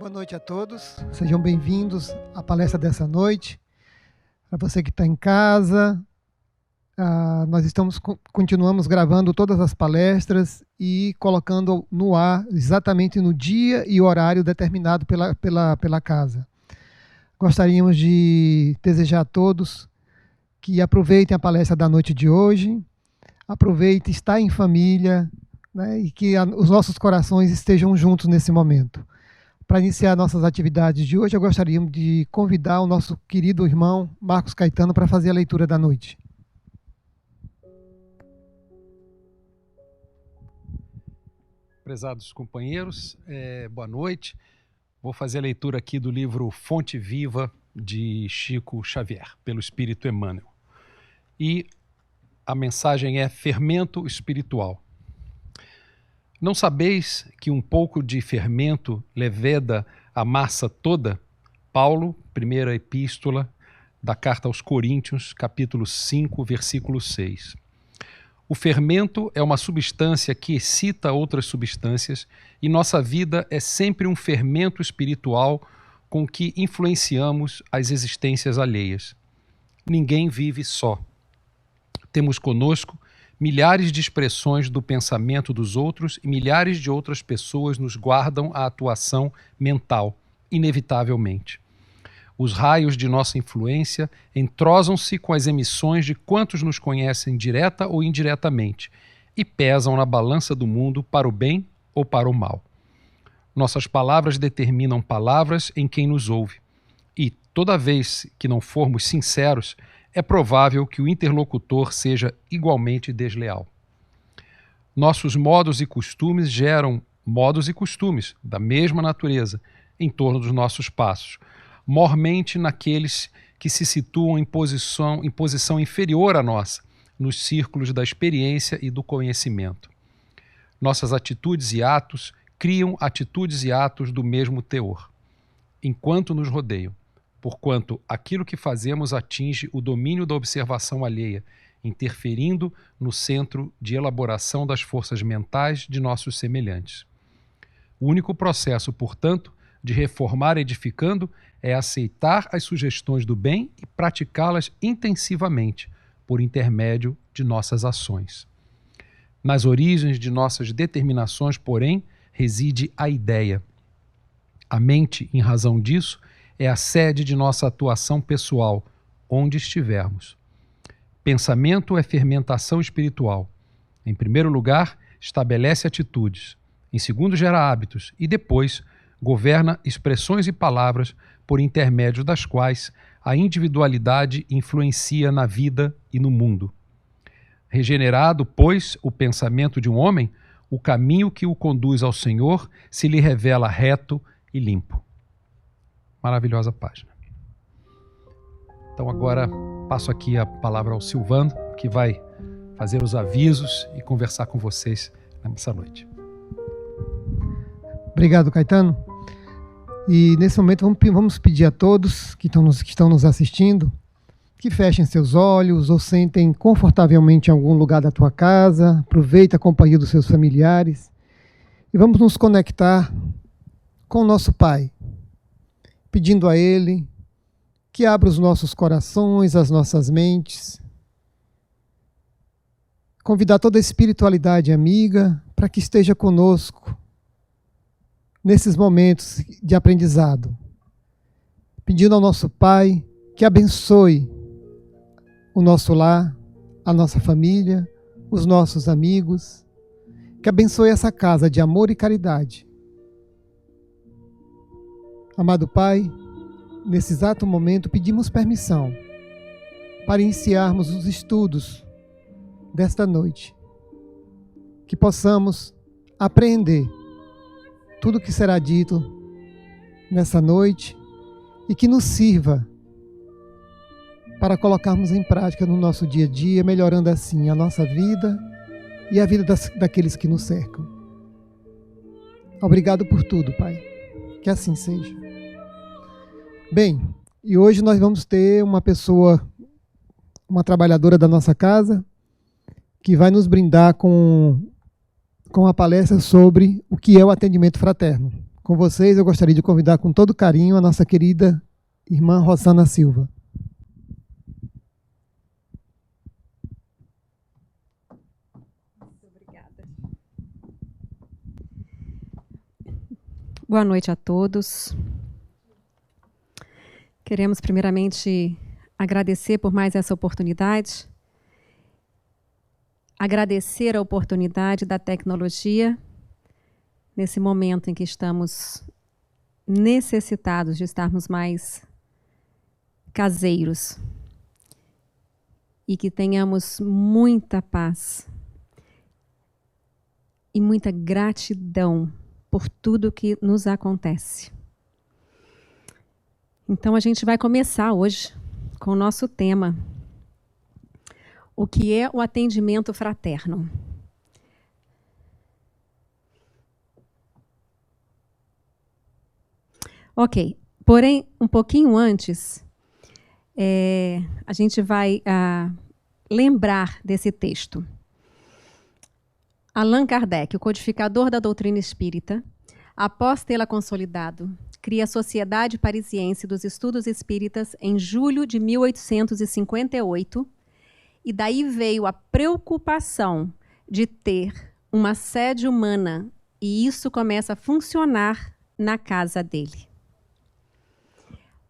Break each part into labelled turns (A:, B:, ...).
A: Boa noite a todos, sejam bem-vindos à palestra dessa noite. Para você que está em casa, nós continuamos gravando todas as palestras e colocando no ar exatamente no dia e horário determinado pela casa. Gostaríamos de desejar a todos que aproveitem a palestra da noite de hoje, aproveitem estar em família, né, e que os nossos corações estejam juntos nesse momento. Para iniciar nossas atividades de hoje, eu gostaria de convidar o nosso querido irmão Marcos Caetano para fazer a leitura da noite.
B: Prezados companheiros, boa noite. Vou fazer a leitura aqui do livro Fonte Viva, de Chico Xavier, pelo Espírito Emmanuel. E a mensagem é fermento espiritual. Não sabeis que um pouco de fermento leveda a massa toda? Paulo, primeira epístola da carta aos Coríntios, capítulo 5, versículo 6. O fermento é uma substância que excita outras substâncias e nossa vida é sempre um fermento espiritual com que influenciamos as existências alheias. Ninguém vive só. Temos conosco milhares de expressões do pensamento dos outros e milhares de outras pessoas nos guardam a atuação mental, inevitavelmente. Os raios de nossa influência entrosam-se com as emissões de quantos nos conhecem direta ou indiretamente e pesam na balança do mundo para o bem ou para o mal. Nossas palavras determinam palavras em quem nos ouve e, toda vez que não formos sinceros, é provável que o interlocutor seja igualmente desleal. Nossos modos e costumes geram modos e costumes da mesma natureza em torno dos nossos passos, mormente naqueles que se situam em posição inferior à nossa, nos círculos da experiência e do conhecimento. Nossas atitudes e atos criam atitudes e atos do mesmo teor, enquanto nos rodeiam, porquanto aquilo que fazemos atinge o domínio da observação alheia, interferindo no centro de elaboração das forças mentais de nossos semelhantes. O único processo, portanto, de reformar edificando é aceitar as sugestões do bem e praticá-las intensivamente, por intermédio de nossas ações. Nas origens de nossas determinações, porém, reside a ideia. A mente, em razão disso, é a sede de nossa atuação pessoal, onde estivermos. Pensamento é fermentação espiritual. Em primeiro lugar, estabelece atitudes. Em segundo, gera hábitos. E depois, governa expressões e palavras por intermédio das quais a individualidade influencia na vida e no mundo. Regenerado, pois, o pensamento de um homem, o caminho que o conduz ao Senhor se lhe revela reto e limpo. Maravilhosa página. Então agora passo aqui a palavra ao Silvano, que vai fazer os avisos e conversar com vocês nessa noite.
A: Obrigado, Caetano. E nesse momento vamos pedir a todos que estão nos assistindo que fechem seus olhos ou sentem confortavelmente em algum lugar da tua casa, aproveita a companhia dos seus familiares e vamos nos conectar com o nosso Pai, pedindo a Ele que abra os nossos corações, as nossas mentes, convidar toda a espiritualidade amiga para que esteja conosco nesses momentos de aprendizado, pedindo ao nosso Pai que abençoe o nosso lar, a nossa família, os nossos amigos, que abençoe essa casa de amor e caridade. Amado Pai, nesse exato momento pedimos permissão para iniciarmos os estudos desta noite, que possamos apreender tudo o que será dito nessa noite e que nos sirva para colocarmos em prática no nosso dia a dia, melhorando assim a nossa vida e a vida daqueles que nos cercam. Obrigado por tudo, Pai. Que assim seja. Bem, e hoje nós vamos ter uma pessoa, uma trabalhadora da nossa casa, que vai nos brindar com a palestra sobre o que é o atendimento fraterno. Com vocês, eu gostaria de convidar com todo carinho a nossa querida irmã Rosana Silva.
C: Obrigada. Boa noite a todos. Queremos primeiramente agradecer por mais essa oportunidade, agradecer a oportunidade da tecnologia nesse momento em que estamos necessitados de estarmos mais caseiros e que tenhamos muita paz e muita gratidão por tudo que nos acontece. Então, a gente vai começar hoje com o nosso tema, o que é o atendimento fraterno. Ok, porém, um pouquinho antes, a gente vai lembrar desse texto. Allan Kardec, o codificador da doutrina espírita, após tê-la consolidado, cria a Sociedade Parisiense dos Estudos Espíritas em julho de 1858, e daí veio a preocupação de ter uma sede humana, e isso começa a funcionar na casa dele.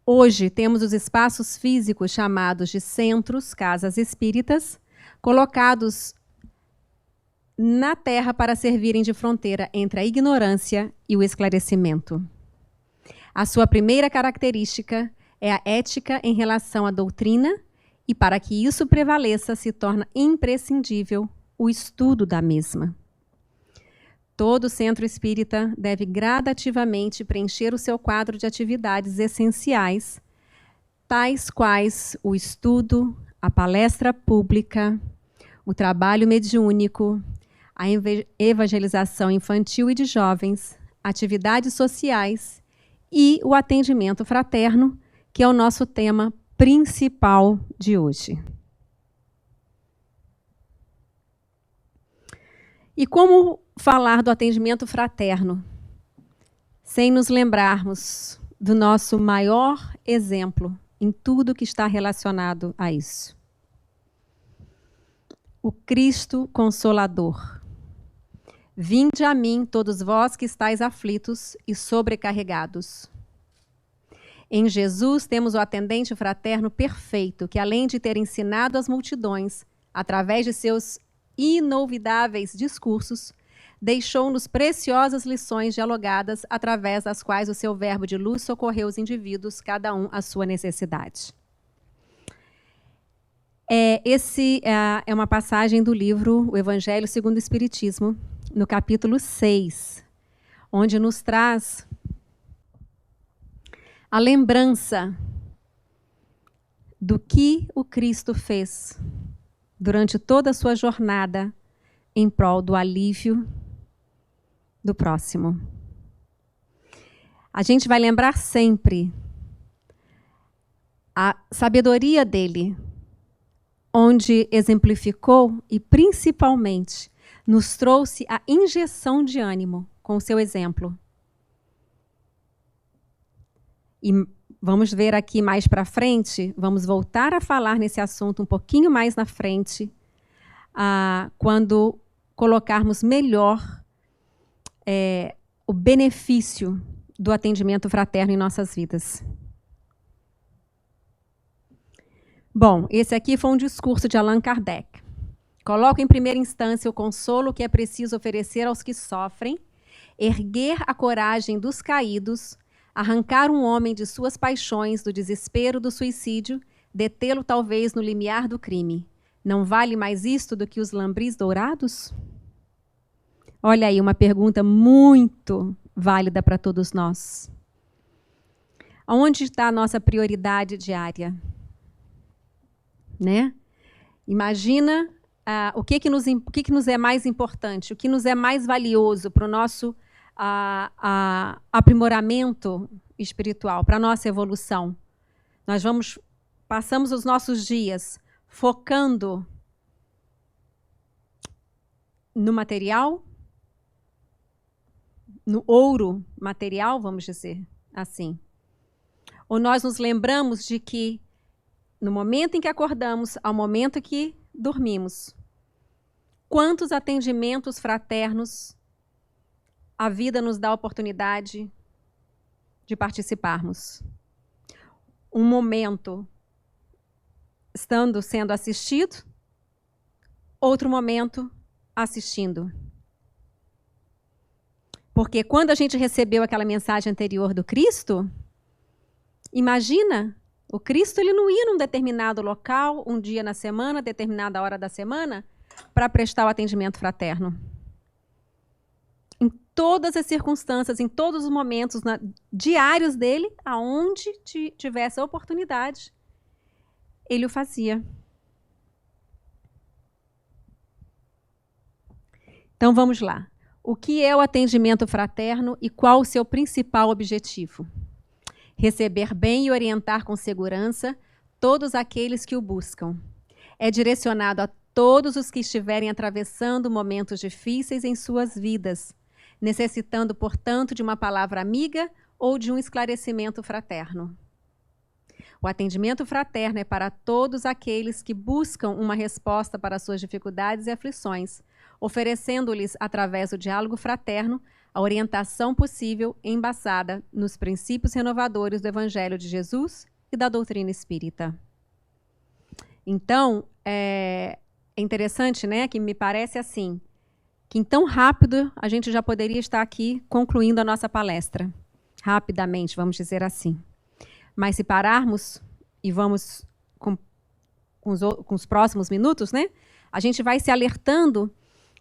C: Hoje temos os espaços físicos chamados de centros, casas espíritas, colocados na Terra para servirem de fronteira entre a ignorância e o esclarecimento. A sua primeira característica é a ética em relação à doutrina, e para que isso prevaleça, se torna imprescindível o estudo da mesma. Todo centro espírita deve gradativamente preencher o seu quadro de atividades essenciais, tais quais o estudo, a palestra pública, o trabalho mediúnico, a evangelização infantil e de jovens, atividades sociais e o atendimento fraterno, que é o nosso tema principal de hoje. E como falar do atendimento fraterno sem nos lembrarmos do nosso maior exemplo em tudo que está relacionado a isso? O Cristo Consolador. Vinde a mim, todos vós que estáis aflitos e sobrecarregados. Em Jesus temos o atendente fraterno perfeito, que além de ter ensinado as multidões, através de seus inolvidáveis discursos, deixou-nos preciosas lições dialogadas, através das quais o seu verbo de luz socorreu os indivíduos, cada um à sua necessidade. É uma passagem do livro O Evangelho segundo o Espiritismo, no capítulo 6, onde nos traz a lembrança do que o Cristo fez durante toda a sua jornada em prol do alívio do próximo. A gente vai lembrar sempre a sabedoria dele, onde exemplificou e, principalmente, nos trouxe a injeção de ânimo com o seu exemplo. E vamos ver aqui mais para frente, vamos voltar a falar nesse assunto um pouquinho mais na frente, quando colocarmos melhor o benefício do atendimento fraterno em nossas vidas. Bom, esse aqui foi um discurso de Allan Kardec. Coloco em primeira instância o consolo que é preciso oferecer aos que sofrem, erguer a coragem dos caídos, arrancar um homem de suas paixões, do desespero, do suicídio, detê-lo talvez no limiar do crime. Não vale mais isto do que os lambris dourados? Olha aí, uma pergunta muito válida para todos nós. Onde está a nossa prioridade diária? Né? Imagina o que nos é mais importante, o que nos é mais valioso para o nosso aprimoramento espiritual, para a nossa evolução. Nós passamos os nossos dias focando no material, no ouro material, vamos dizer assim. Ou nós nos lembramos de que, no momento em que acordamos, ao momento que dormimos, quantos atendimentos fraternos a vida nos dá a oportunidade de participarmos. Um momento sendo assistido, outro momento assistindo. Porque quando a gente recebeu aquela mensagem anterior do Cristo, imagina, o Cristo ele não ia num determinado local, um dia na semana, determinada hora da semana, para prestar o atendimento fraterno. Em todas as circunstâncias, em todos os momentos diários dele, aonde tivesse a oportunidade, ele o fazia. Então vamos lá. O que é o atendimento fraterno e qual o seu principal objetivo? Receber bem e orientar com segurança todos aqueles que o buscam. É direcionado a todos os que estiverem atravessando momentos difíceis em suas vidas, necessitando, portanto, de uma palavra amiga ou de um esclarecimento fraterno. O atendimento fraterno é para todos aqueles que buscam uma resposta para suas dificuldades e aflições, oferecendo-lhes, através do diálogo fraterno, a orientação possível embasada nos princípios renovadores do Evangelho de Jesus e da doutrina espírita. Então, é interessante, né, que me parece assim, que em tão rápido a gente já poderia estar aqui concluindo a nossa palestra. Rapidamente, vamos dizer assim. Mas se pararmos, e vamos com os próximos minutos, né, a gente vai se alertando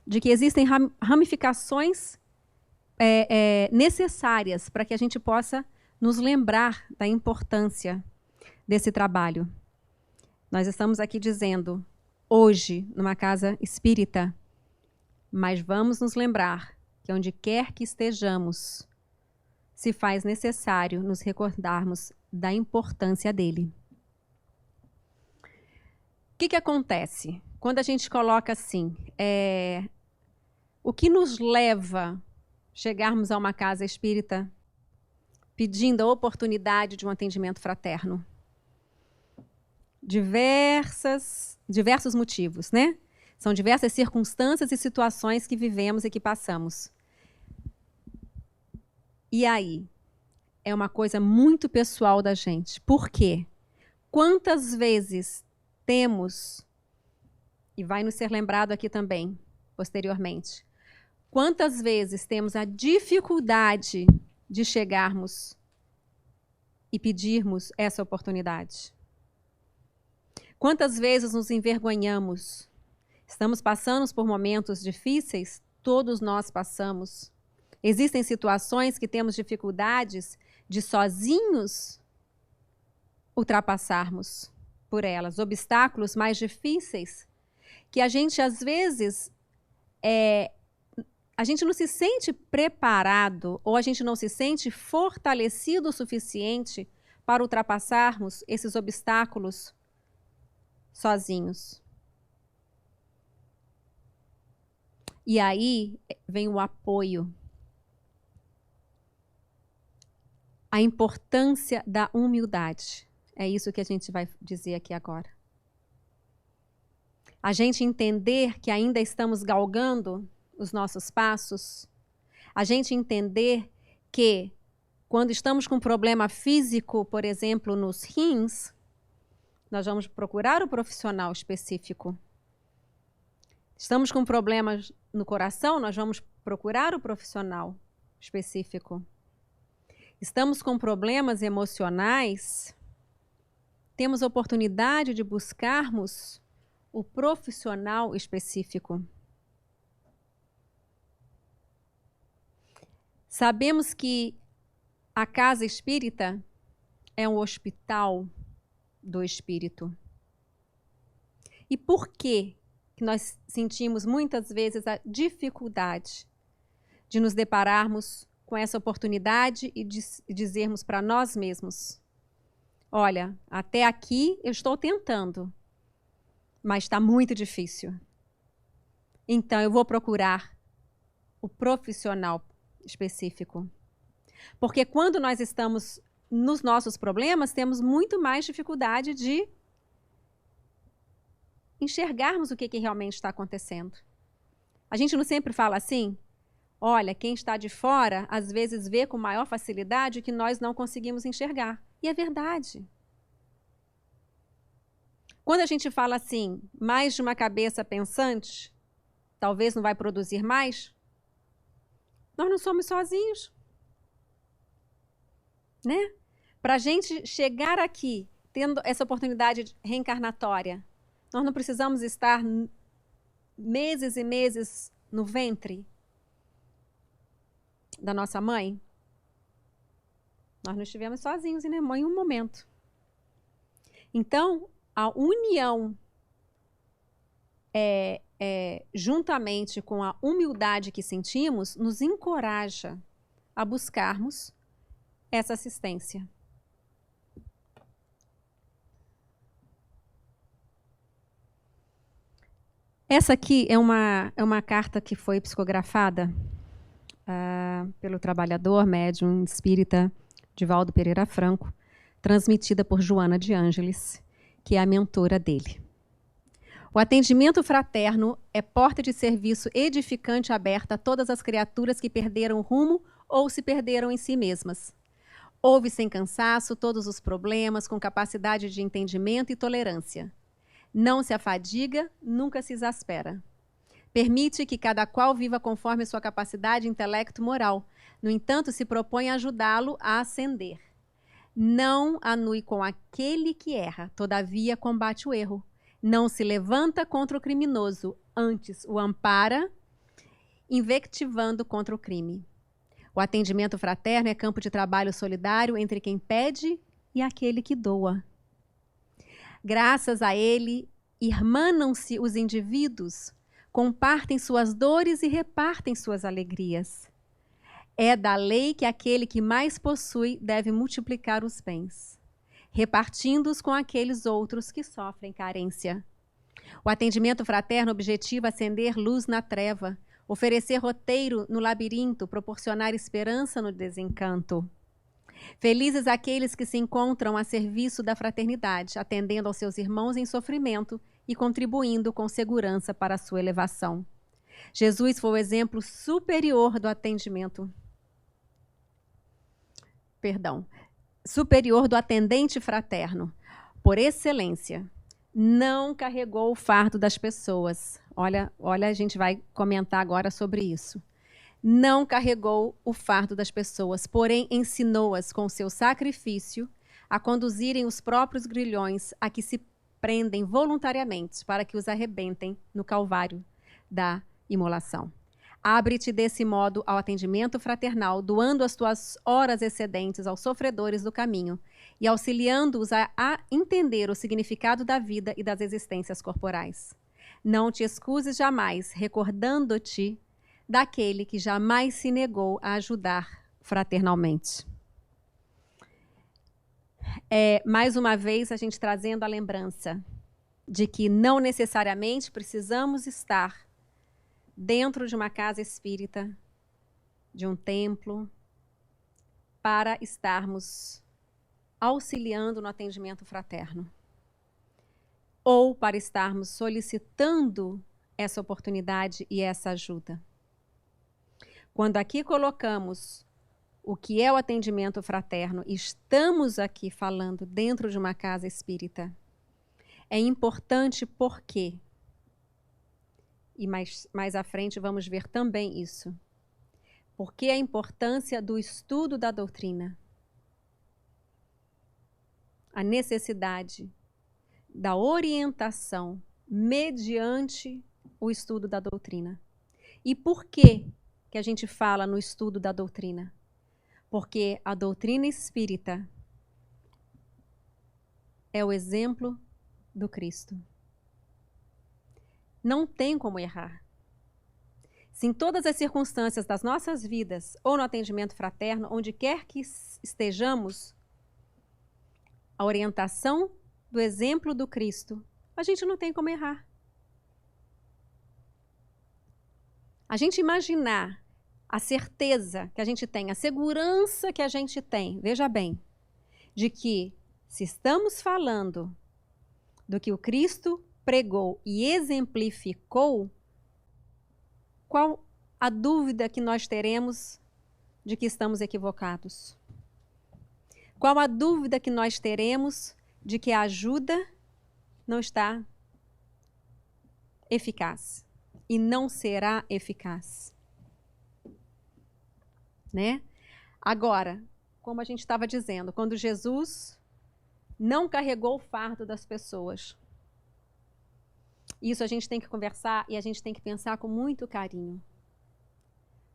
C: de que existem ramificações necessárias para que a gente possa nos lembrar da importância desse trabalho. Nós estamos aqui dizendo, hoje, numa casa espírita, mas vamos nos lembrar que onde quer que estejamos, se faz necessário nos recordarmos da importância dele. O que acontece? Quando a gente coloca assim, o que nos leva a chegarmos a uma casa espírita pedindo a oportunidade de um atendimento fraterno? Diversos motivos, né? São diversas circunstâncias e situações que vivemos e que passamos. E aí? É uma coisa muito pessoal da gente. Por quê? Quantas vezes temos, e vai nos ser lembrado aqui também, posteriormente, quantas vezes temos a dificuldade de chegarmos e pedirmos essa oportunidade? Quantas vezes nos envergonhamos? Estamos passando por momentos difíceis? Todos nós passamos. Existem situações que temos dificuldades de sozinhos ultrapassarmos por elas, obstáculos mais difíceis, que a gente, às vezes, a gente não se sente preparado ou a gente não se sente fortalecido o suficiente para ultrapassarmos esses obstáculos sozinhos. E aí vem o apoio. A importância da humildade. É isso que a gente vai dizer aqui agora. A gente entender que ainda estamos galgando os nossos passos. A gente entender que quando estamos com um problema físico, por exemplo, nos rins, nós vamos procurar o profissional específico. Estamos com problemas no coração, nós vamos procurar o profissional específico. Estamos com problemas emocionais, temos a oportunidade de buscarmos o profissional específico. Sabemos que a casa espírita é um hospital do espírito. E por que nós sentimos muitas vezes a dificuldade de nos depararmos com essa oportunidade e dizermos para nós mesmos: olha, até aqui eu estou tentando, mas está muito difícil. Então eu vou procurar o profissional específico. Porque quando nós estamos nos nossos problemas, temos muito mais dificuldade de enxergarmos o que realmente está acontecendo. A gente não sempre fala assim? Olha, quem está de fora, às vezes vê com maior facilidade o que nós não conseguimos enxergar. E é verdade. Quando a gente fala assim, mais de uma cabeça pensante, talvez não vai produzir mais, nós não somos sozinhos. Né? Para a gente chegar aqui, tendo essa oportunidade reencarnatória, nós não precisamos estar meses e meses no ventre da nossa mãe. Nós não estivemos sozinhos em nenhum momento. Então, a união juntamente com a humildade que sentimos, nos encoraja a buscarmos essa assistência. Essa aqui é uma carta que foi psicografada pelo trabalhador médium espírita Divaldo Pereira Franco, transmitida por Joana de Ângeles, que é a mentora dele. O atendimento fraterno é porta de serviço edificante aberta a todas as criaturas que perderam o rumo ou se perderam em si mesmas. Ouve sem cansaço todos os problemas, com capacidade de entendimento e tolerância. Não se afadiga, nunca se exaspera. Permite que cada qual viva conforme sua capacidade intelecto-moral. No entanto, se propõe a ajudá-lo a ascender. Não anui com aquele que erra, todavia combate o erro. Não se levanta contra o criminoso, antes o ampara, invectivando contra o crime. O atendimento fraterno é campo de trabalho solidário entre quem pede e aquele que doa. Graças a ele, irmanam-se os indivíduos, compartem suas dores e repartem suas alegrias. É da lei que aquele que mais possui deve multiplicar os bens, repartindo-os com aqueles outros que sofrem carência. O atendimento fraterno objetiva acender luz na treva, oferecer roteiro no labirinto, proporcionar esperança no desencanto. Felizes aqueles que se encontram a serviço da fraternidade, atendendo aos seus irmãos em sofrimento e contribuindo com segurança para a sua elevação. Jesus foi o exemplo superior do superior do atendente fraterno. Por excelência, não carregou o fardo das pessoas. Olha, a gente vai comentar agora sobre isso. Não carregou o fardo das pessoas, porém ensinou-as com seu sacrifício a conduzirem os próprios grilhões a que se prendem voluntariamente para que os arrebentem no calvário da imolação. Abre-te desse modo ao atendimento fraternal, doando as tuas horas excedentes aos sofredores do caminho e auxiliando-os a entender o significado da vida e das existências corporais. Não te excuses jamais, recordando-te daquele que jamais se negou a ajudar fraternalmente. Mais uma vez, a gente trazendo a lembrança de que não necessariamente precisamos estar dentro de uma casa espírita, de um templo, para estarmos auxiliando no atendimento fraterno, ou para estarmos solicitando essa oportunidade e essa ajuda. Quando aqui colocamos o que é o atendimento fraterno, estamos aqui falando dentro de uma casa espírita. É importante porque, e mais à frente vamos ver também isso, porque a importância do estudo da doutrina, a necessidade da orientação mediante o estudo da doutrina. E por que a gente fala no estudo da doutrina? Porque a doutrina espírita é o exemplo do Cristo. Não tem como errar. Se em todas as circunstâncias das nossas vidas, ou no atendimento fraterno, onde quer que estejamos, a orientação do exemplo do Cristo, a gente não tem como errar. A gente imaginar a certeza que a gente tem, a segurança que a gente tem, veja bem, de que se estamos falando do que o Cristo pregou e exemplificou, qual a dúvida que nós teremos de que estamos equivocados? Qual a dúvida que nós teremos de que a ajuda não está eficaz e não será eficaz? Né? Agora, como a gente estava dizendo, quando Jesus não carregou o fardo das pessoas, isso a gente tem que conversar e a gente tem que pensar com muito carinho.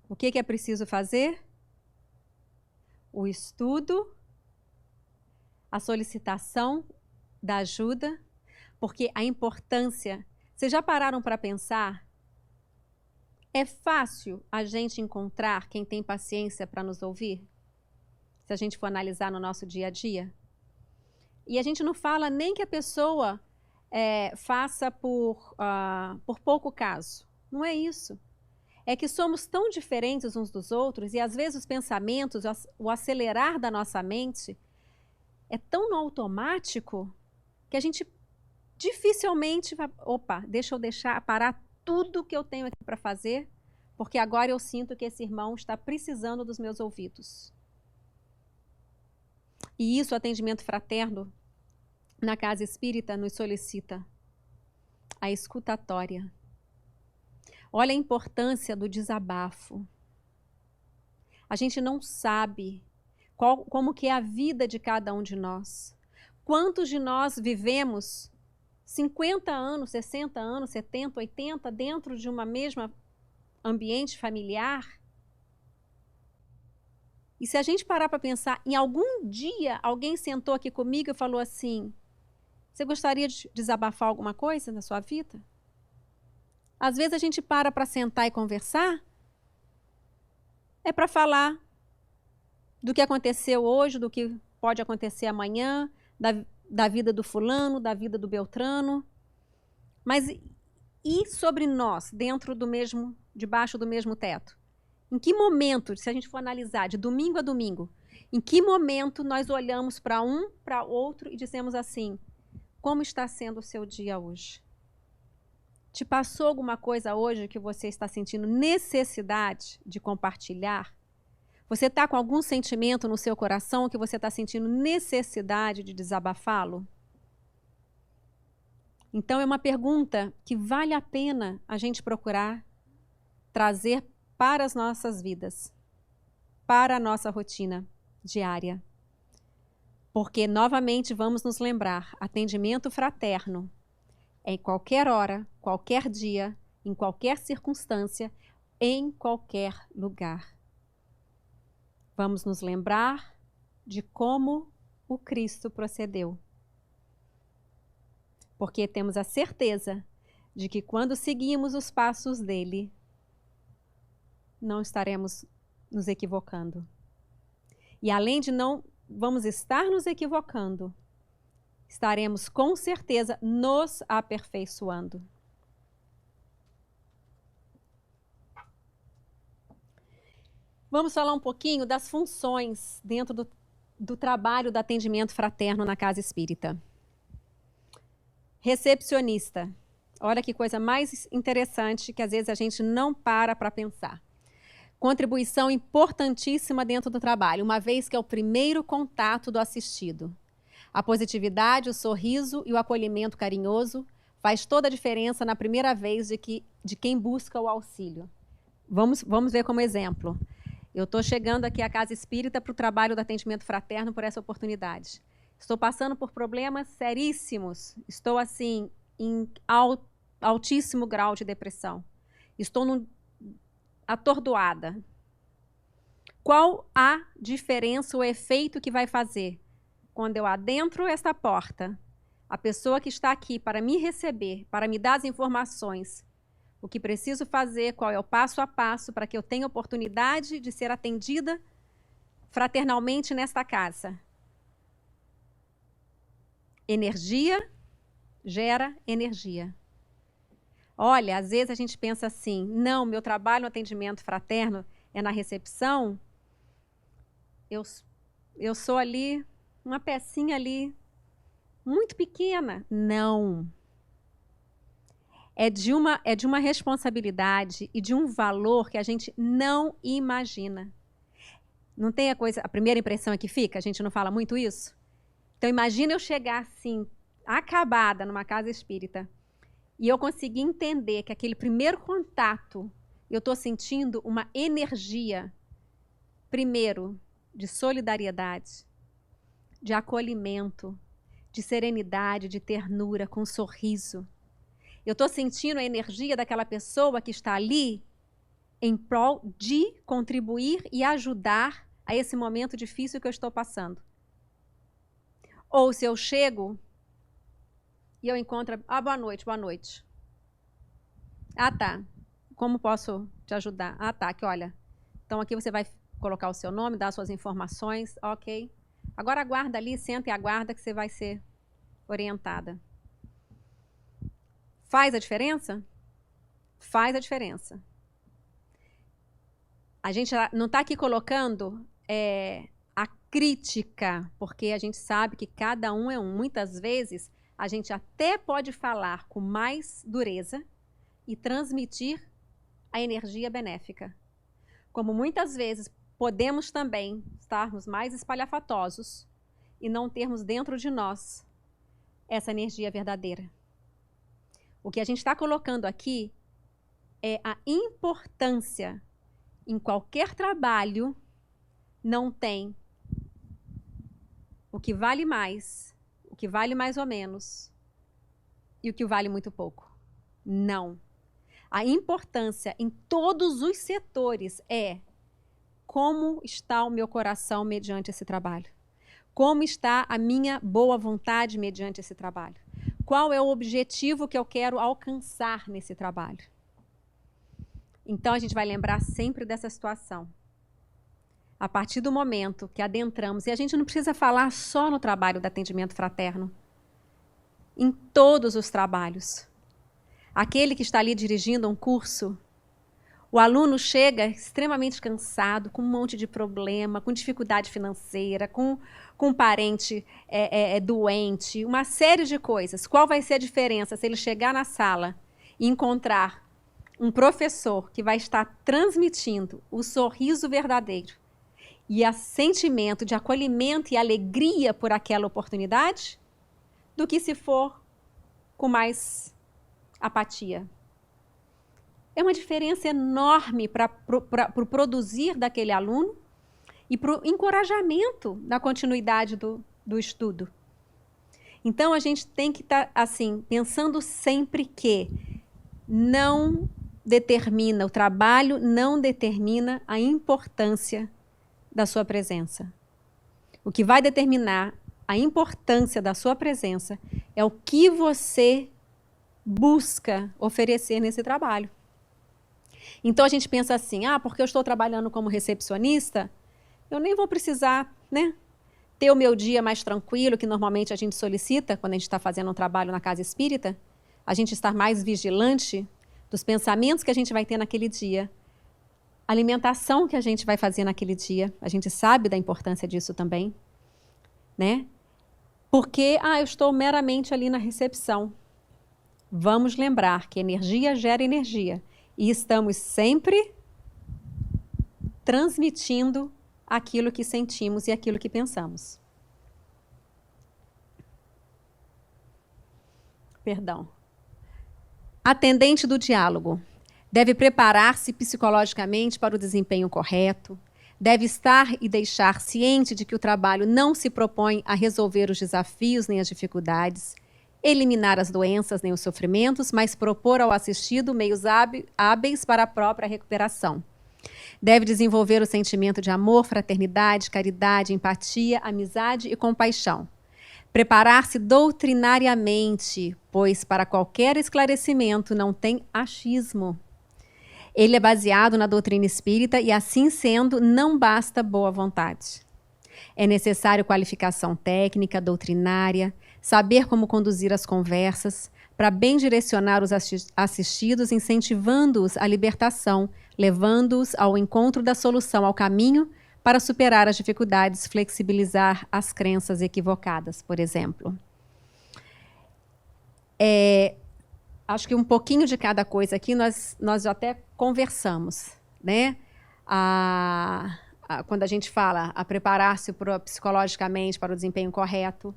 C: O que é preciso fazer? O estudo, a solicitação da ajuda, porque a importância... Vocês já pararam para pensar? É fácil a gente encontrar quem tem paciência para nos ouvir? Se a gente for analisar no nosso dia a dia? E a gente não fala nem que a pessoa faça por pouco caso. Não é isso. É que somos tão diferentes uns dos outros e às vezes os pensamentos, o acelerar da nossa mente é tão no automático que a gente dificilmente vai... Opa, deixa eu parar tudo que eu tenho aqui para fazer, porque agora eu sinto que esse irmão está precisando dos meus ouvidos. E isso, o atendimento fraterno na casa espírita nos solicita a escutatória. Olha a importância do desabafo. A gente não sabe como que é a vida de cada um de nós. Quantos de nós vivemos 50 anos, 60 anos, 70, 80 dentro de uma mesma ambiente familiar? E se a gente parar para pensar, em algum dia alguém sentou aqui comigo e falou assim: você gostaria de desabafar alguma coisa na sua vida? Às vezes a gente para sentar e conversar, é para falar do que aconteceu hoje, do que pode acontecer amanhã, da vida do fulano, da vida do beltrano. Mas e sobre nós, debaixo do mesmo teto? Em que momento, se a gente for analisar de domingo a domingo, em que momento nós olhamos para um, para outro e dizemos assim: como está sendo o seu dia hoje? Te passou alguma coisa hoje que você está sentindo necessidade de compartilhar? Você está com algum sentimento no seu coração que você está sentindo necessidade de desabafá-lo? Então é uma pergunta que vale a pena a gente procurar trazer para as nossas vidas, para a nossa rotina diária. Porque, novamente, vamos nos lembrar, atendimento fraterno é em qualquer hora, qualquer dia, em qualquer circunstância, em qualquer lugar. Vamos nos lembrar de como o Cristo procedeu. Porque temos a certeza de que quando seguimos os passos dele, não estaremos nos equivocando. E além de não vamos estar nos equivocando, estaremos com certeza nos aperfeiçoando. Vamos falar um pouquinho das funções dentro do trabalho do atendimento fraterno na casa espírita. Recepcionista. Olha que coisa mais interessante que às vezes a gente não para pensar. Contribuição importantíssima dentro do trabalho, uma vez que é o primeiro contato do assistido. A positividade, o sorriso e o acolhimento carinhoso faz toda a diferença na primeira vez de quem busca o auxílio. Vamos ver como exemplo. Eu estou chegando aqui à casa espírita para o trabalho do atendimento fraterno por essa oportunidade. Estou passando por problemas seríssimos. Estou, assim, em altíssimo grau de depressão. Estou atordoada. Qual a diferença, o efeito que vai fazer quando eu adentro esta porta, a pessoa que está aqui para me receber, para me dar as informações, o que preciso fazer, qual é o passo a passo para que eu tenha oportunidade de ser atendida fraternalmente nesta casa? Energia gera energia. Olha, às vezes a gente pensa assim: não, meu trabalho no atendimento fraterno é na recepção, eu sou ali, uma pecinha ali, muito pequena. Não. É de uma responsabilidade e de um valor que a gente não imagina. Não tem a primeira impressão é que fica? A gente não fala muito isso? Então, imagina eu chegar assim, acabada numa casa espírita, e eu conseguir entender que aquele primeiro contato, eu estou sentindo uma energia, primeiro, de solidariedade, de acolhimento, de serenidade, de ternura, com um sorriso. Eu estou sentindo a energia daquela pessoa que está ali em prol de contribuir e ajudar a esse momento difícil que eu estou passando. Ou se eu chego e eu encontro... boa noite, boa noite. Ah, tá. Como posso te ajudar? Ah, tá, que olha. Então aqui você vai colocar o seu nome, dar as suas informações, ok. Agora aguarda ali, senta e aguarda que você vai ser orientada. Faz a diferença? Faz a diferença. A gente não está aqui colocando a crítica, porque a gente sabe que cada um é um. Muitas vezes, a gente até pode falar com mais dureza e transmitir a energia benéfica. Como muitas vezes podemos também estarmos mais espalhafatosos e não termos dentro de nós essa energia verdadeira. O que a gente está colocando aqui é a importância. Em qualquer trabalho, não tem o que vale mais, o que vale mais ou menos e o que vale muito pouco. Não. A importância em todos os setores é como está o meu coração mediante esse trabalho. Como está a minha boa vontade mediante esse trabalho. Qual é o objetivo que eu quero alcançar nesse trabalho. Então, a gente vai lembrar sempre dessa situação. A partir do momento que adentramos, e a gente não precisa falar só no trabalho do atendimento fraterno, em todos os trabalhos. Aquele que está ali dirigindo um curso, o aluno chega extremamente cansado, com um monte de problema, com dificuldade financeira, com um parente doente, uma série de coisas. Qual vai ser a diferença se ele chegar na sala e encontrar um professor que vai estar transmitindo o sorriso verdadeiro e o sentimento de acolhimento e alegria por aquela oportunidade, do que se for com mais apatia? É uma diferença enorme para o produzir daquele aluno e para o encorajamento da continuidade do estudo. Então, a gente tem que estar assim, pensando sempre que o trabalho não determina a importância da sua presença. O que vai determinar a importância da sua presença é o que você busca oferecer nesse trabalho. Então a gente pensa assim, porque eu estou trabalhando como recepcionista, eu nem vou precisar, ter o meu dia mais tranquilo, que normalmente a gente solicita quando a gente está fazendo um trabalho na casa espírita, a gente estar mais vigilante dos pensamentos que a gente vai ter naquele dia, a alimentação que a gente vai fazer naquele dia, a gente sabe da importância disso também, Porque, eu estou meramente ali na recepção. Vamos lembrar que energia gera energia e estamos sempre transmitindo aquilo que sentimos e aquilo que pensamos. Perdão. Atendente do diálogo. Deve preparar-se psicologicamente para o desempenho correto. Deve estar e deixar ciente de que o trabalho não se propõe a resolver os desafios nem as dificuldades, eliminar as doenças nem os sofrimentos, mas propor ao assistido meios hábeis para a própria recuperação. Deve desenvolver o sentimento de amor, fraternidade, caridade, empatia, amizade e compaixão. Preparar-se doutrinariamente, pois para qualquer esclarecimento não tem achismo. Ele é baseado na doutrina espírita e, assim sendo, não basta boa vontade. É necessário qualificação técnica, doutrinária, saber como conduzir as conversas, para bem direcionar os assistidos, incentivando-os à libertação, levando-os ao encontro da solução, ao caminho para superar as dificuldades, flexibilizar as crenças equivocadas, por exemplo. Acho que um pouquinho de cada coisa aqui nós já até conversamos, né? Quando a gente fala a preparar-se psicologicamente para o desempenho correto,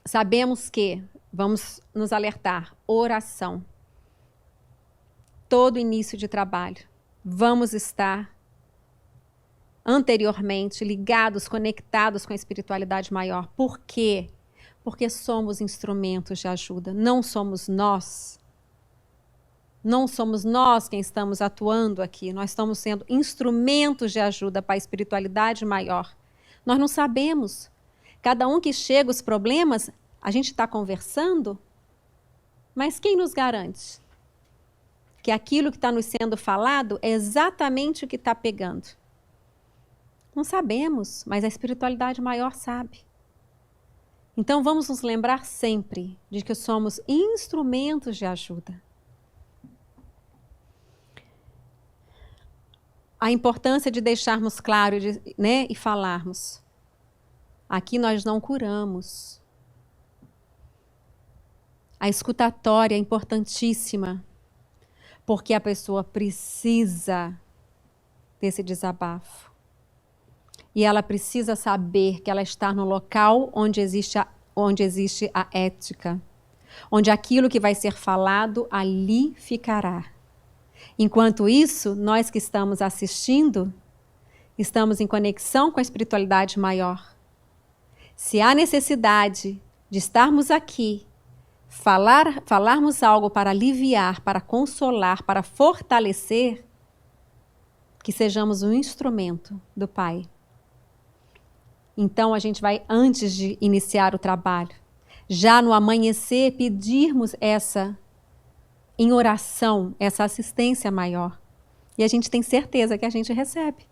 C: sabemos que, vamos nos alertar, oração. Todo início de trabalho, vamos estar anteriormente ligados, conectados com a espiritualidade maior. Por quê? Porque somos instrumentos de ajuda, não somos nós. Não somos nós quem estamos atuando aqui, nós estamos sendo instrumentos de ajuda para a espiritualidade maior. Nós não sabemos. Cada um que chega os problemas, a gente está conversando, mas quem nos garante que aquilo que está nos sendo falado é exatamente o que está pegando? Não sabemos, mas a espiritualidade maior sabe. Então vamos nos lembrar sempre de que somos instrumentos de ajuda. A importância de deixarmos claro, né, e falarmos. Aqui nós não curamos. A escutatória é importantíssima, porque a pessoa precisa desse desabafo. E ela precisa saber que ela está no local onde existe a ética, onde aquilo que vai ser falado ali ficará. Enquanto isso, nós que estamos assistindo, estamos em conexão com a espiritualidade maior. Se há necessidade de estarmos aqui, falarmos algo para aliviar, para consolar, para fortalecer, que sejamos um instrumento do Pai. Então a gente vai, antes de iniciar o trabalho, já no amanhecer, pedirmos em oração, essa assistência maior. E a gente tem certeza que a gente recebe.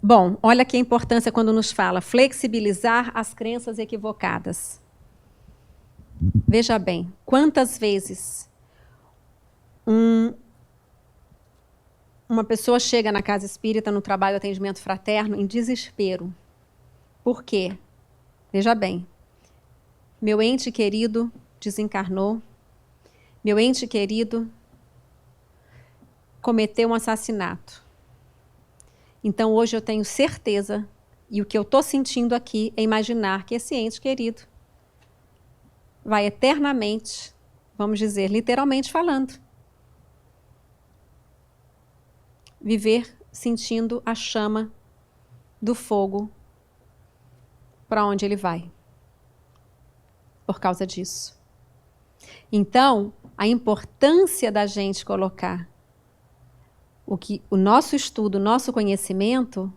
C: Bom, olha que importância quando nos fala flexibilizar as crenças equivocadas. Veja bem, quantas vezes uma pessoa chega na casa espírita, no trabalho de atendimento fraterno, em desespero. Por quê? Veja bem, meu ente querido desencarnou, meu ente querido cometeu um assassinato. Então hoje eu tenho certeza, e o que eu estou sentindo aqui é imaginar que esse ente querido vai eternamente, vamos dizer, literalmente falando, viver sentindo a chama do fogo para onde ele vai. Por causa disso. Então, a importância da gente colocar o nosso estudo, o nosso conhecimento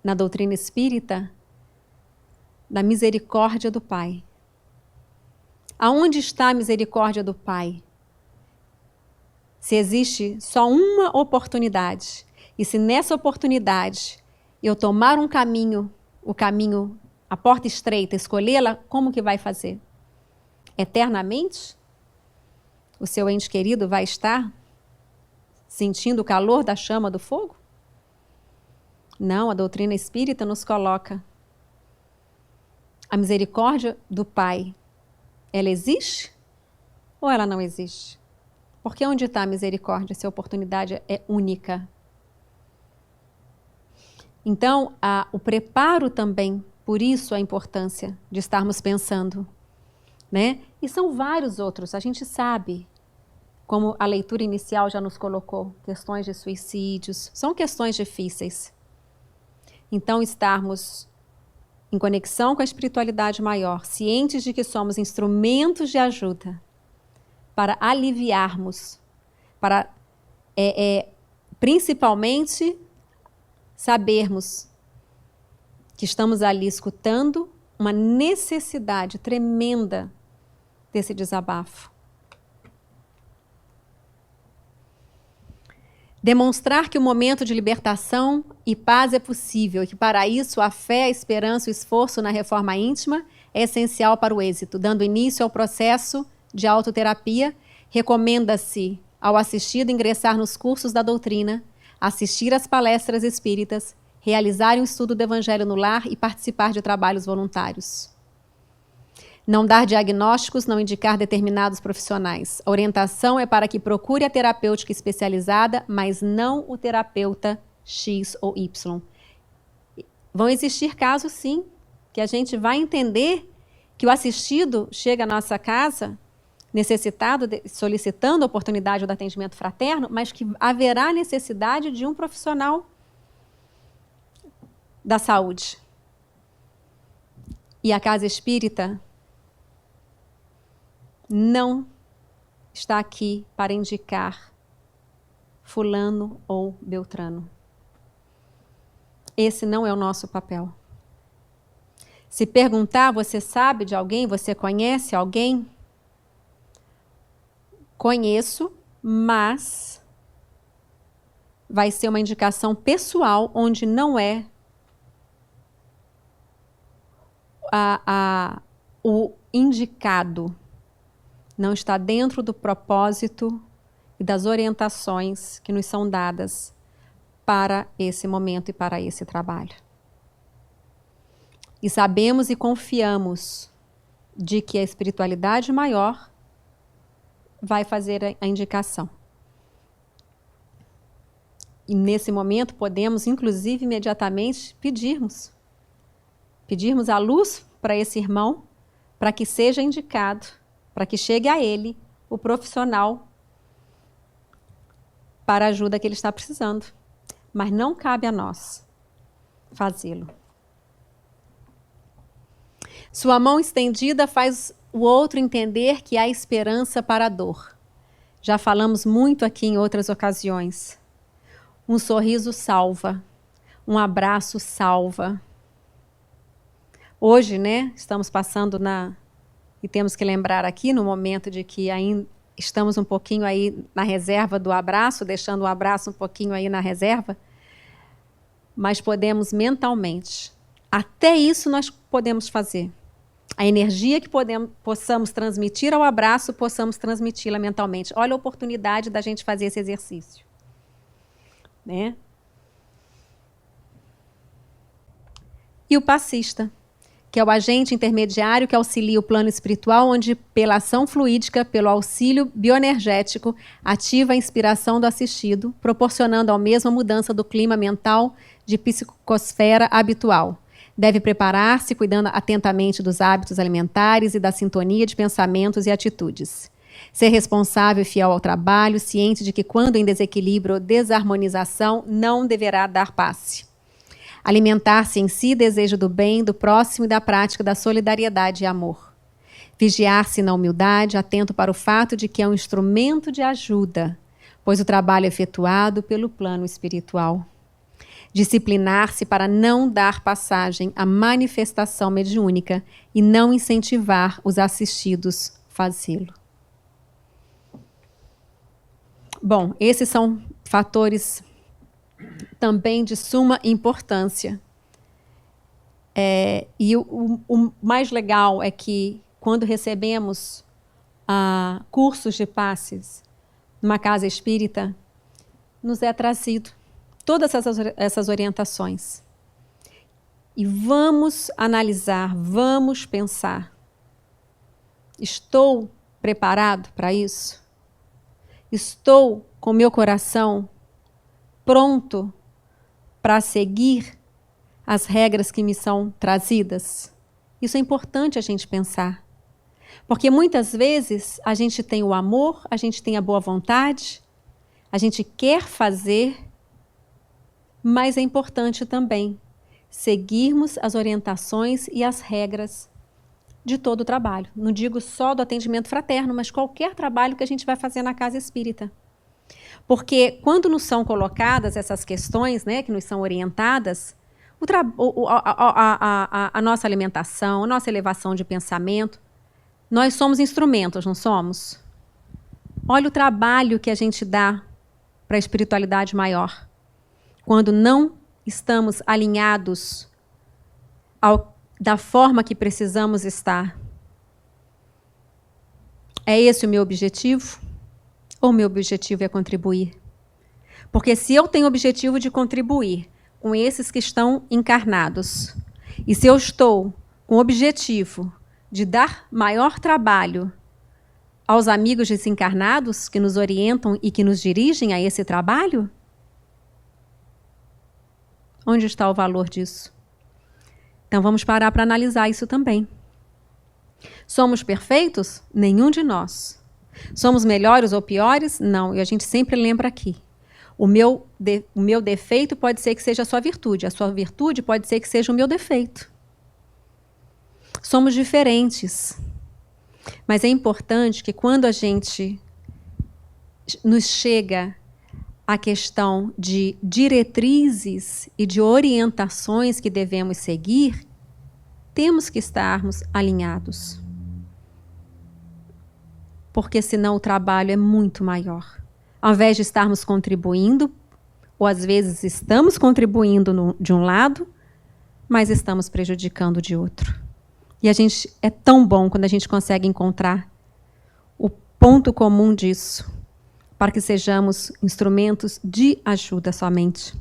C: na doutrina espírita, da misericórdia do Pai. Aonde está a misericórdia do Pai? Se existe só uma oportunidade, e se nessa oportunidade eu tomar um caminho, a porta estreita, escolhê-la, como que vai fazer? Eternamente? O seu ente querido vai estar sentindo o calor da chama do fogo? Não, a doutrina espírita nos coloca. A misericórdia do Pai, ela existe ou ela não existe? Porque onde está a misericórdia, se a oportunidade é única? Então, o preparo também, por isso a importância de estarmos pensando, né? E são vários outros, a gente sabe, como a leitura inicial já nos colocou, questões de suicídios, são questões difíceis. Então, estarmos em conexão com a espiritualidade maior, cientes de que somos instrumentos de ajuda para aliviarmos, para principalmente sabermos que estamos ali escutando uma necessidade tremenda desse desabafo. Demonstrar que o momento de libertação e paz é possível e que, para isso, a fé, a esperança e o esforço na reforma íntima é essencial para o êxito. Dando início ao processo de autoterapia, recomenda-se ao assistido ingressar nos cursos da doutrina, assistir às palestras espíritas, realizar um estudo do Evangelho no lar e participar de trabalhos voluntários. Não dar diagnósticos, não indicar determinados profissionais. A orientação é para que procure a terapêutica especializada, mas não o terapeuta X ou Y. Vão existir casos, sim, que a gente vai entender que o assistido chega à nossa casa necessitado, solicitando a oportunidade do atendimento fraterno, mas que haverá necessidade de um profissional da saúde. E a casa espírita não está aqui para indicar fulano ou beltrano. Esse não é o nosso papel. Se perguntar, você sabe de alguém? Você conhece alguém? Conheço, mas vai ser uma indicação pessoal, onde não é o indicado. Não está dentro do propósito e das orientações que nos são dadas para esse momento e para esse trabalho. E sabemos e confiamos de que a espiritualidade maior vai fazer a indicação. E nesse momento podemos, inclusive, imediatamente pedirmos a luz para esse irmão, para que seja indicado, para que chegue a ele o profissional para a ajuda que ele está precisando. Mas não cabe a nós fazê-lo. Sua mão estendida faz o outro entender que há esperança para a dor. Já falamos muito aqui em outras ocasiões. Um sorriso salva, um abraço salva. Hoje, né, estamos passando e temos que lembrar aqui no momento de que ainda estamos um pouquinho aí na reserva do abraço, deixando o abraço um pouquinho aí na reserva, mas podemos mentalmente, até isso nós podemos fazer. A energia que possamos transmitir ao abraço, possamos transmiti-la mentalmente. Olha a oportunidade da gente fazer esse exercício. Né? E o passista, que é o agente intermediário que auxilia o plano espiritual, onde, pela ação fluídica, pelo auxílio bioenergético, ativa a inspiração do assistido, proporcionando ao mesmo a mudança do clima mental de psicosfera habitual. Deve preparar-se cuidando atentamente dos hábitos alimentares e da sintonia de pensamentos e atitudes. Ser responsável e fiel ao trabalho, ciente de que quando em desequilíbrio ou desarmonização, não deverá dar passe. Alimentar-se em si desejo do bem, do próximo e da prática da solidariedade e amor. Vigiar-se na humildade, atento para o fato de que é um instrumento de ajuda, pois o trabalho é efetuado pelo plano espiritual. Disciplinar-se para não dar passagem à manifestação mediúnica e não incentivar os assistidos a fazê-lo. Bom, esses são fatores também de suma importância. E o mais legal é que, quando recebemos cursos de passes numa casa espírita, nos é trazido todas essas orientações. E vamos analisar, vamos pensar. Estou preparado para isso? Estou com meu coração pronto para seguir as regras que me são trazidas? Isso é importante a gente pensar. Porque muitas vezes a gente tem o amor, a gente tem a boa vontade, a gente quer fazer, mas é importante também seguirmos as orientações e as regras de todo o trabalho. Não digo só do atendimento fraterno, mas qualquer trabalho que a gente vai fazer na casa espírita. Porque quando nos são colocadas essas questões, né, que nos são orientadas, a nossa alimentação, a nossa elevação de pensamento, nós somos instrumentos, não somos? Olha o trabalho que a gente dá para a espiritualidade maior. Quando não estamos alinhados da forma que precisamos estar. É esse o meu objetivo? Ou o meu objetivo é contribuir? Porque se eu tenho o objetivo de contribuir com esses que estão encarnados, e se eu estou com o objetivo de dar maior trabalho aos amigos desencarnados que nos orientam e que nos dirigem a esse trabalho, onde está o valor disso? Então vamos parar para analisar isso também. Somos perfeitos? Nenhum de nós. Somos melhores ou piores? Não. E a gente sempre lembra aqui. O meu defeito pode ser que seja a sua virtude. A sua virtude pode ser que seja o meu defeito. Somos diferentes. Mas é importante que quando a gente nos chega a questão de diretrizes e de orientações que devemos seguir, temos que estarmos alinhados. Porque senão o trabalho é muito maior. Ao invés de estarmos contribuindo, ou às vezes estamos contribuindo de um lado, mas estamos prejudicando de outro. E é tão bom quando a gente consegue encontrar o ponto comum disso, para que sejamos instrumentos de ajuda somente.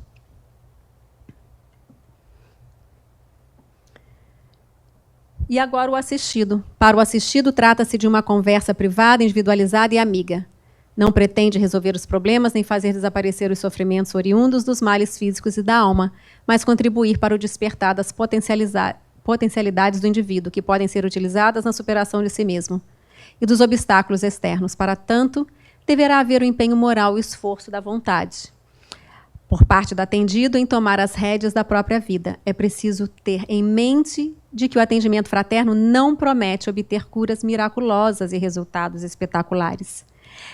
C: E agora o assistido. Para o assistido, trata-se de uma conversa privada, individualizada e amiga. Não pretende resolver os problemas nem fazer desaparecer os sofrimentos oriundos dos males físicos e da alma, mas contribuir para o despertar das potencialidades do indivíduo, que podem ser utilizadas na superação de si mesmo, e dos obstáculos externos. Para tanto, deverá haver o empenho moral e o esforço da vontade, por parte do atendido, em tomar as rédeas da própria vida. É preciso ter em mente de que o atendimento fraterno não promete obter curas miraculosas e resultados espetaculares.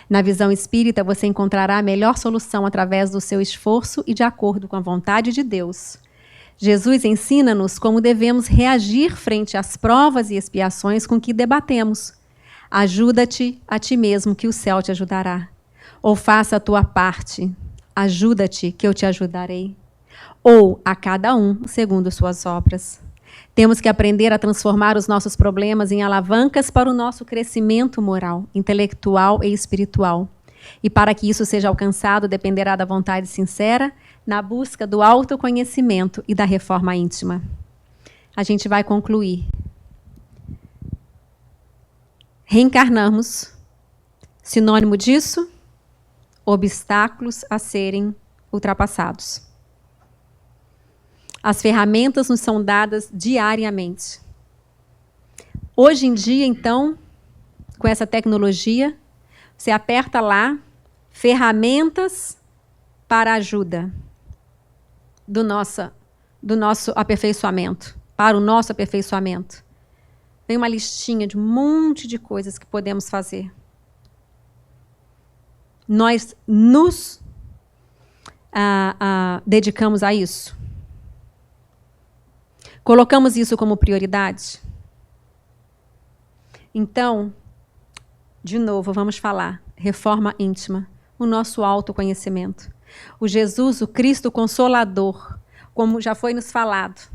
C: Na visão espírita, você encontrará a melhor solução através do seu esforço e de acordo com a vontade de Deus. Jesus ensina-nos como devemos reagir frente às provas e expiações com que debatemos. Ajuda-te a ti mesmo, que o céu te ajudará. Ou faça a tua parte. Ajuda-te, que eu te ajudarei. Ou a cada um, segundo suas obras. Temos que aprender a transformar os nossos problemas em alavancas para o nosso crescimento moral, intelectual e espiritual. E para que isso seja alcançado, dependerá da vontade sincera, na busca do autoconhecimento e da reforma íntima. A gente vai concluir. Reencarnamos. Sinônimo disso? Obstáculos a serem ultrapassados. As ferramentas nos são dadas diariamente. Hoje em dia, então, com essa tecnologia, você aperta lá, ferramentas para ajuda do nosso aperfeiçoamento, para o nosso aperfeiçoamento. Vem uma listinha de um monte de coisas que podemos fazer. Nós nos dedicamos a isso? Colocamos isso como prioridade? Então, de novo, vamos falar. Reforma íntima. O nosso autoconhecimento. O Jesus, o Cristo Consolador, como já foi nos falado.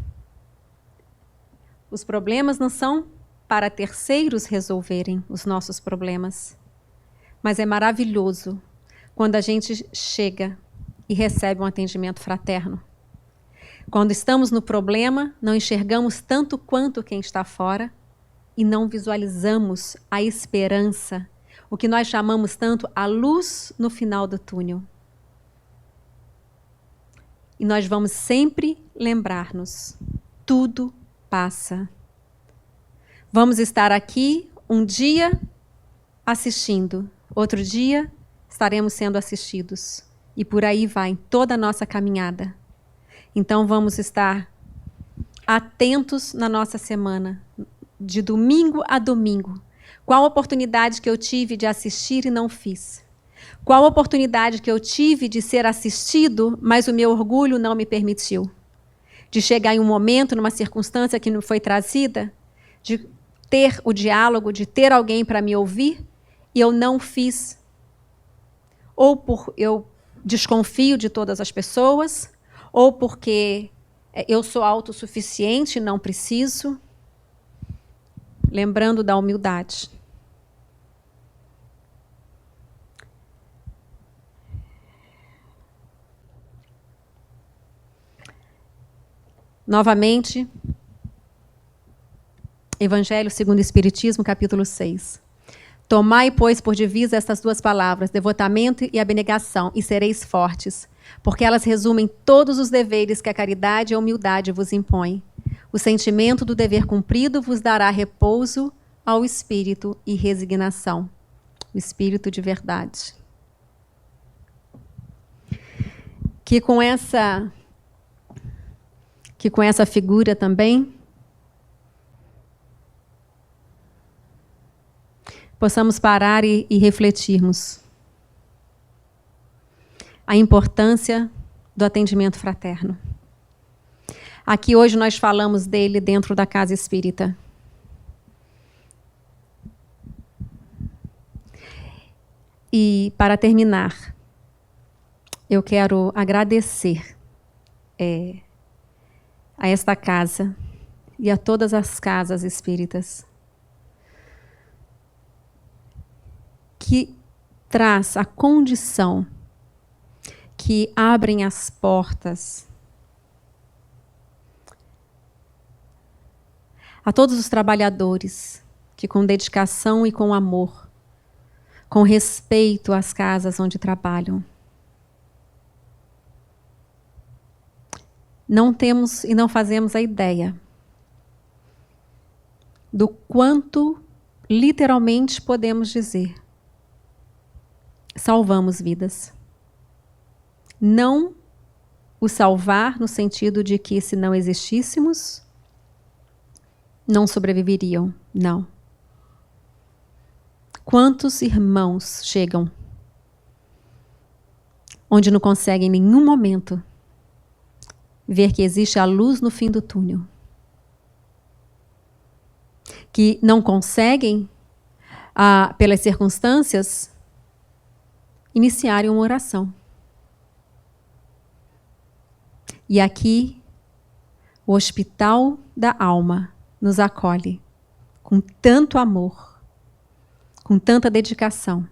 C: Os problemas não são para terceiros resolverem os nossos problemas. Mas é maravilhoso quando a gente chega e recebe um atendimento fraterno. Quando estamos no problema, não enxergamos tanto quanto quem está fora e não visualizamos a esperança, o que nós chamamos tanto a luz no final do túnel. E nós vamos sempre lembrar-nos, tudo passa. Vamos estar aqui um dia assistindo, outro dia estaremos sendo assistidos. E por aí vai toda a nossa caminhada. Então vamos estar atentos na nossa semana, de domingo a domingo. Qual a oportunidade que eu tive de assistir e não fiz? Qual a oportunidade que eu tive de ser assistido, mas o meu orgulho não me permitiu? De chegar em um momento, numa circunstância que não foi trazida, de ter o diálogo, de ter alguém para me ouvir, e eu não fiz. Ou por eu desconfio de todas as pessoas, ou porque eu sou autossuficiente e não preciso. Lembrando da humildade. Novamente, Evangelho segundo o Espiritismo, capítulo 6. Tomai, pois, por divisa estas duas palavras, devotamento e abnegação, e sereis fortes, porque elas resumem todos os deveres que a caridade e a humildade vos impõem. O sentimento do dever cumprido vos dará repouso ao espírito e resignação. O espírito de verdade. Que com essa figura também possamos parar e refletirmos a importância do atendimento fraterno. Aqui hoje nós falamos dele dentro da casa espírita. E para terminar, eu quero agradecer a esta casa e a todas as casas espíritas que traz a condição, que abrem as portas a todos os trabalhadores que com dedicação e com amor, com respeito às casas onde trabalham, não temos e não fazemos a ideia do quanto literalmente podemos dizer: salvamos vidas. Não o salvar no sentido de que, se não existíssemos, não sobreviveriam. Não. Quantos irmãos chegam onde não conseguem em nenhum momento ver que existe a luz no fim do túnel? Que não conseguem, pelas circunstâncias, iniciarem uma oração. E aqui, o Hospital da Alma nos acolhe com tanto amor, com tanta dedicação,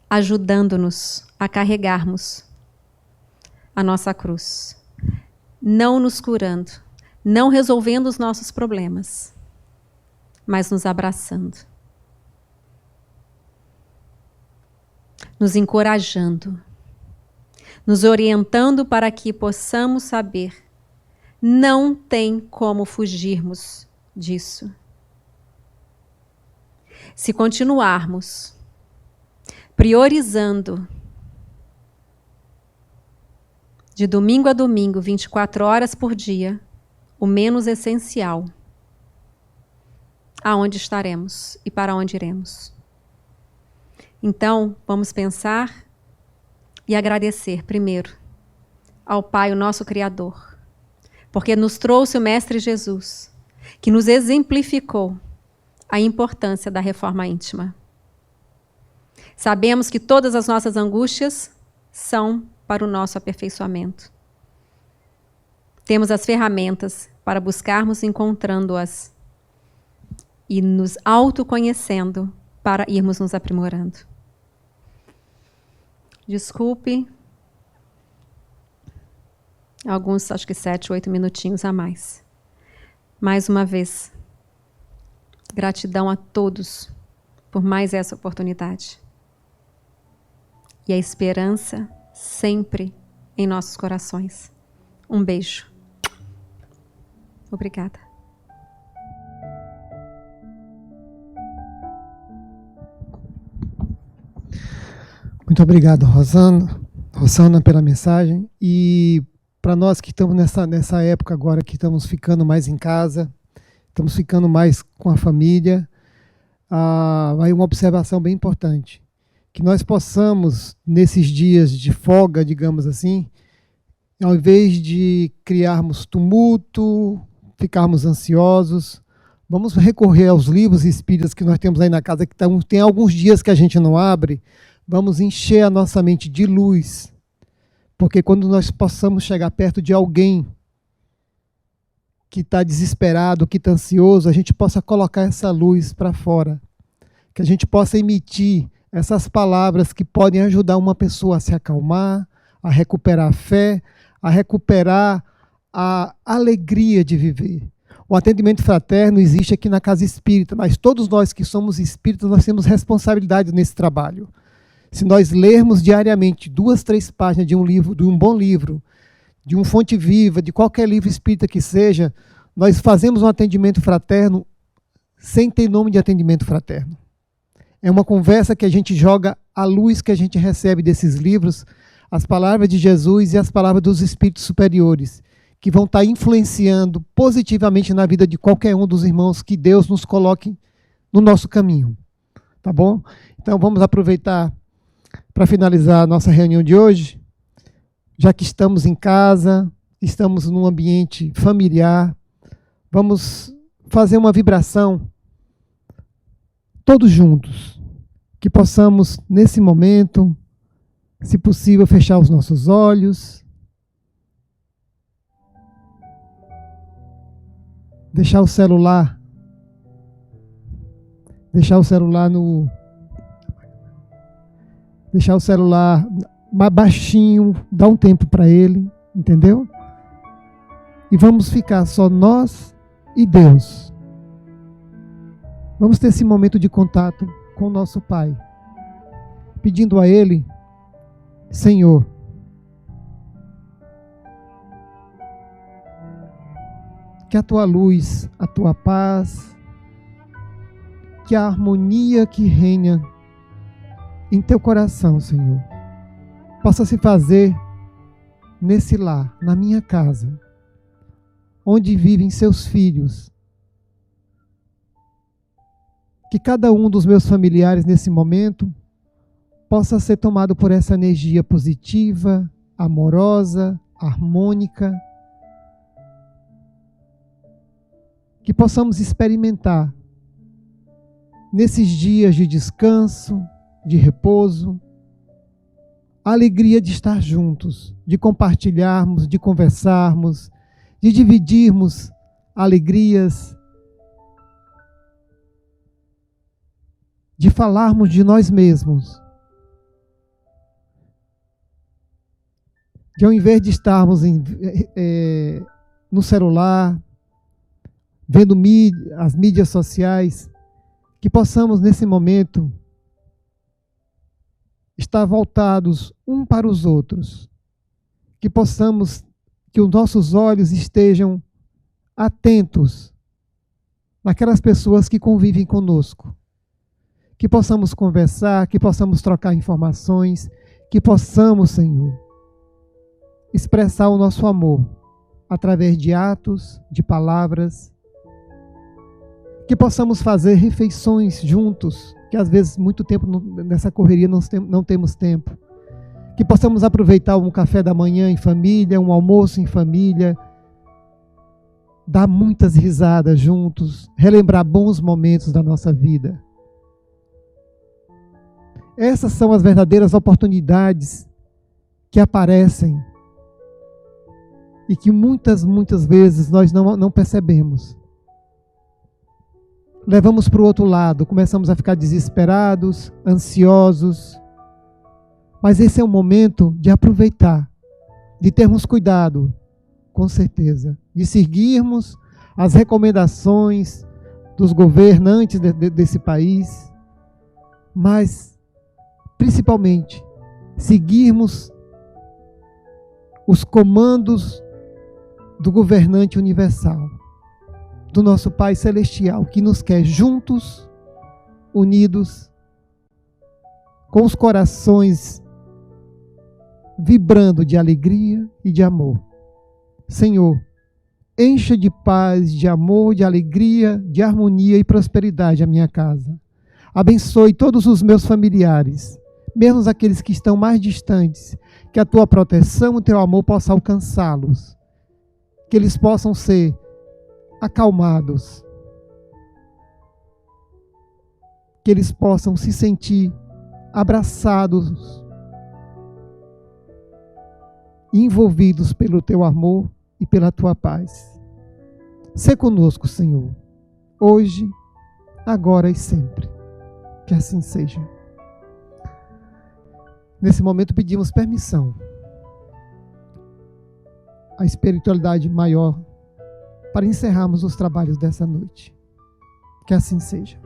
C: ajudando-nos a carregarmos a nossa cruz, não nos curando, não resolvendo os nossos problemas, mas nos abraçando, nos encorajando, nos orientando para que possamos saber: não tem como fugirmos disso. Se continuarmos priorizando de domingo a domingo, 24 horas por dia, o menos essencial, aonde estaremos e para onde iremos? Então, vamos pensar e agradecer primeiro ao Pai, o nosso Criador, porque nos trouxe o Mestre Jesus, que nos exemplificou a importância da reforma íntima. Sabemos que todas as nossas angústias são para o nosso aperfeiçoamento. Temos as ferramentas para buscarmos encontrando-as e nos autoconhecendo para irmos nos aprimorando. Desculpe, alguns, acho que 7, 8 minutinhos a mais. Mais uma vez, gratidão a todos por mais essa oportunidade. E a esperança sempre em nossos corações. Um beijo. Obrigada.
A: Muito obrigado, Rosana, pela mensagem. E para nós que estamos nessa época agora, que estamos ficando mais em casa, estamos ficando mais com a família, vai uma observação bem importante. Que nós possamos, nesses dias de folga, digamos assim, ao invés de criarmos tumulto, ficarmos ansiosos, vamos recorrer aos livros espíritas que nós temos aí na casa, que tem alguns dias que a gente não abre. Vamos encher a nossa mente de luz, porque quando nós possamos chegar perto de alguém que está desesperado, que está ansioso, a gente possa colocar essa luz para fora, que a gente possa emitir essas palavras que podem ajudar uma pessoa a se acalmar, a recuperar a fé, a recuperar a alegria de viver. O atendimento fraterno existe aqui na Casa Espírita, mas todos nós que somos espíritas, nós temos responsabilidade nesse trabalho. Se nós lermos diariamente 2, 3 páginas de um livro, de um bom livro, de um Fonte Viva, de qualquer livro espírita que seja, nós fazemos um atendimento fraterno sem ter nome de atendimento fraterno. É uma conversa que a gente joga a luz que a gente recebe desses livros, as palavras de Jesus e as palavras dos espíritos superiores, que vão estar influenciando positivamente na vida de qualquer um dos irmãos que Deus nos coloque no nosso caminho. Tá bom? Então vamos aproveitar para finalizar a nossa reunião de hoje, já que estamos em casa, estamos num ambiente familiar, vamos fazer uma vibração todos juntos, que possamos, nesse momento, se possível, fechar os nossos olhos, deixar o celular mais baixinho, dar um tempo para ele, entendeu? E vamos ficar só nós e Deus. Vamos ter esse momento de contato com o nosso Pai, pedindo a Ele: Senhor, que a Tua luz, a Tua paz, que a harmonia que reina em Teu coração, Senhor, possa se fazer nesse lar, na minha casa, onde vivem Seus filhos. Que cada um dos meus familiares nesse momento possa ser tomado por essa energia positiva, amorosa, harmônica. Que possamos experimentar nesses dias de descanso, de repouso, a alegria de estar juntos, de compartilharmos, de conversarmos, de dividirmos alegrias, de falarmos de nós mesmos. De ao invés de estarmos no celular, vendo as mídias sociais, que possamos nesse momento estar voltados um para os outros, que os nossos olhos estejam atentos naquelas pessoas que convivem conosco, que possamos conversar, que possamos trocar informações, que possamos, Senhor, expressar o nosso amor através de atos, de palavras, que possamos fazer refeições juntos, que às vezes muito tempo nessa correria não temos tempo, que possamos aproveitar um café da manhã em família, um almoço em família, dar muitas risadas juntos, relembrar bons momentos da nossa vida. Essas são as verdadeiras oportunidades que aparecem e que muitas vezes nós não percebemos. Levamos para o outro lado, começamos a ficar desesperados, ansiosos. Mas esse é o momento de aproveitar, de termos cuidado, com certeza, de seguirmos as recomendações dos governantes desse país, mas, principalmente, seguirmos os comandos do governante universal, do nosso Pai Celestial, que nos quer juntos, unidos, com os corações vibrando de alegria e de amor. Senhor, encha de paz, de amor, de alegria, de harmonia e prosperidade a minha casa. Abençoe todos os meus familiares, mesmo aqueles que estão mais distantes, que a Tua proteção e o Teu amor possa alcançá-los, que eles possam ser acalmados, que eles possam se sentir abraçados, envolvidos pelo teu amor e pela tua paz. Sê conosco, Senhor, hoje, agora e sempre. Que assim seja. Nesse momento pedimos permissão à espiritualidade maior para encerrarmos os trabalhos dessa noite. Que assim seja.